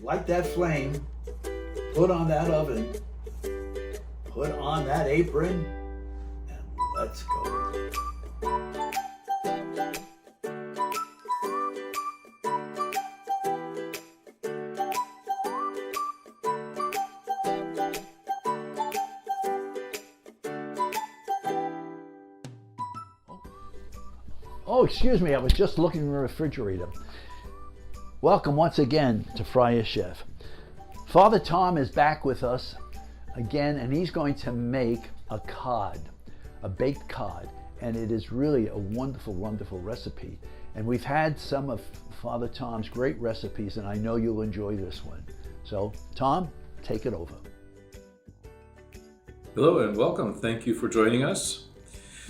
light that flame, put on that oven, put on that apron, and let's go. Oh, excuse me, I was just looking in the refrigerator. Welcome once again to Friar Chef. Father Tom is back with us again, and he's going to make a cod, a baked cod, and it is really a wonderful, wonderful recipe. And we've had some of Father Tom's great recipes, and I know you'll enjoy this one. So, Tom, take it over. Hello and welcome. Thank you for joining us.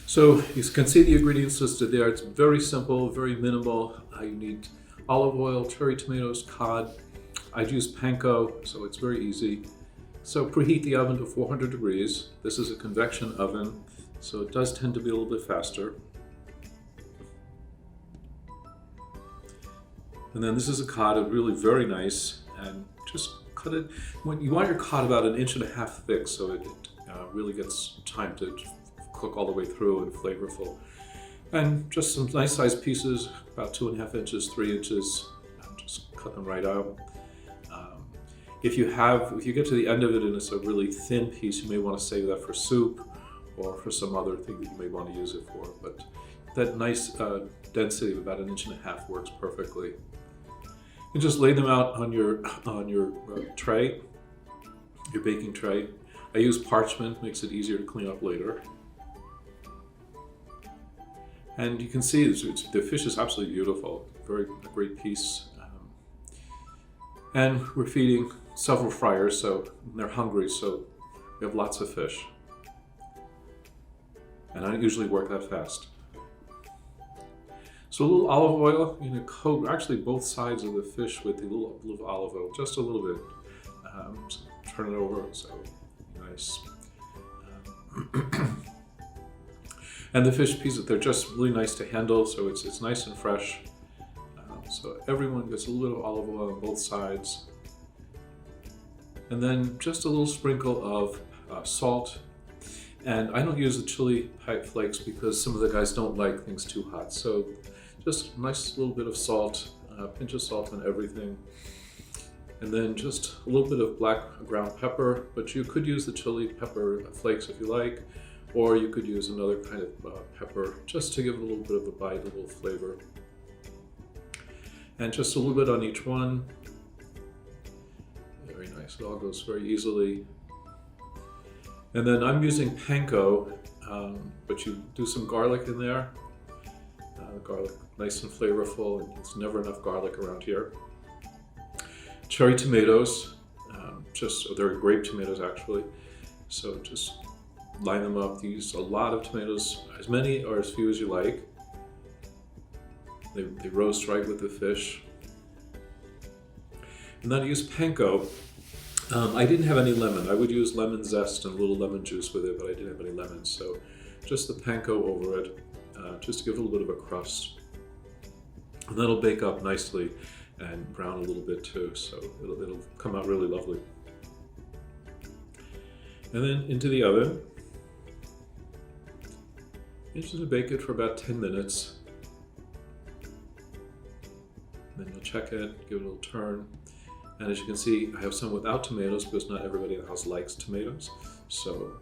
So you can see the ingredients listed there. It's very simple, very minimal. You need olive oil, cherry tomatoes, cod. I'd use panko, so it's very easy. So preheat the oven to 400 degrees. This is a convection oven, so it does tend to be a little bit faster. And then this is a cod, really very nice, and just cut it. You want your cod about 1.5 inches thick, so it really gets time to cook all the way through and flavorful. And just some nice sized pieces, about 2.5 inches, 3 inches, just cut them right out. If you get to the end of it and it's a really thin piece, you may want to save that for soup or for some other thing that you may want to use it for. But that nice density of about 1.5 inches works perfectly. You just lay them out on your tray, your baking tray. I use parchment, makes it easier to clean up later. And you can see the fish is absolutely beautiful, a great piece. And we're feeding several friars, so they're hungry, so we have lots of fish. And I don't usually work that fast. So a little olive oil, coat actually both sides of the fish with a little olive oil, just a little bit. So turn it over, so nice. And the fish pieces, they're just really nice to handle, so it's nice and fresh. So everyone gets a little bit of olive oil on both sides. And then just a little sprinkle of salt. And I don't use the chili flakes because some of the guys don't like things too hot. So just a nice little bit of salt, a pinch of salt on everything. And then just a little bit of black ground pepper, but you could use the chili pepper flakes if you like. Or you could use another kind of pepper just to give it a little bit of a bite, a little flavor. And just a little bit on each one. Very nice, it all goes very easily. And then I'm using panko, but you do some garlic in there. Garlic, nice and flavorful, and it's never enough garlic around here. Cherry tomatoes, they're grape tomatoes actually. So just line them up. Use a lot of tomatoes, as many or as few as you like. They roast right with the fish. And then I use panko. I didn't have any lemon. I would use lemon zest and a little lemon juice with it, but I didn't have any lemon. So just the panko over it, just to give it a little bit of a crust. And that'll bake up nicely and brown a little bit too, so it'll come out really lovely. And then into the oven. You're just going to bake it for about 10 minutes. Then you'll check it, give it a little turn. And as you can see, I have some without tomatoes because not everybody in the house likes tomatoes. So,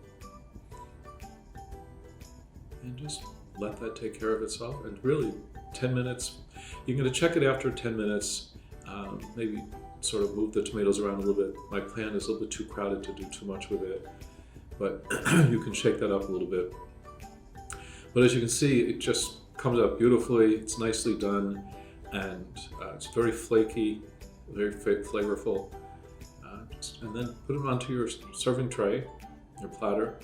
and just let that take care of itself. And really, 10 minutes, you're going to check it after 10 minutes. Maybe sort of move the tomatoes around a little bit. My pan is a little bit too crowded to do too much with it, but you can shake that up a little bit. But as you can see, it just comes out beautifully. It's nicely done, and it's very flaky, very flavorful. And then put them onto your serving tray, your platter.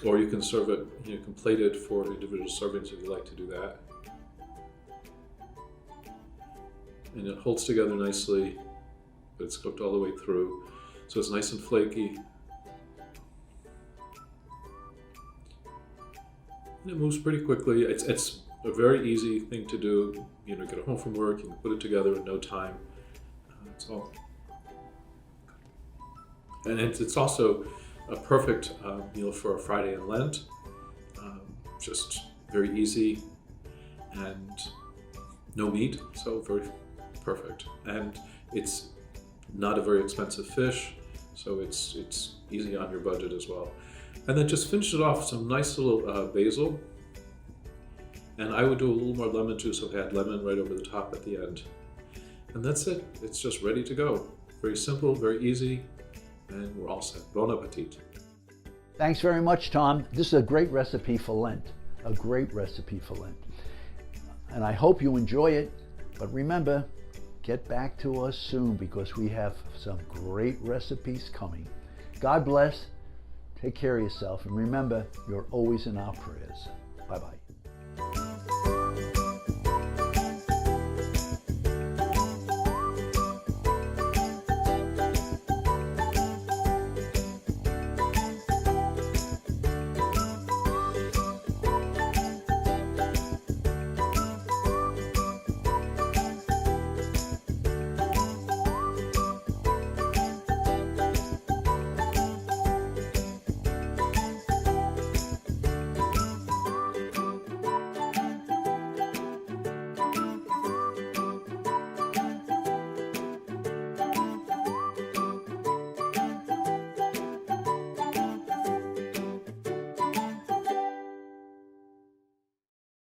Or you can serve it, you can plate it for individual servings if you like to do that. And it holds together nicely, but it's cooked all the way through. So it's nice and flaky. And it moves pretty quickly. It's a very easy thing to do. You know, get home from work, you can put it together in no time. That's all. And it's also a perfect meal for a Friday in Lent. Just very easy and no meat, so very perfect. And it's not a very expensive fish, so it's easy on your budget as well. And then just finish it off with some nice little basil. And I would do a little more lemon juice, so add lemon right over the top at the end. And that's it. It's just ready to go. Very simple, very easy, and we're all set. Bon appetit. Thanks very much, Tom. This is a great recipe for Lent. A great recipe for Lent. And I hope you enjoy it. But remember, get back to us soon because we have some great recipes coming. God bless. Take care of yourself. And remember, you're always in our prayers. Bye-bye.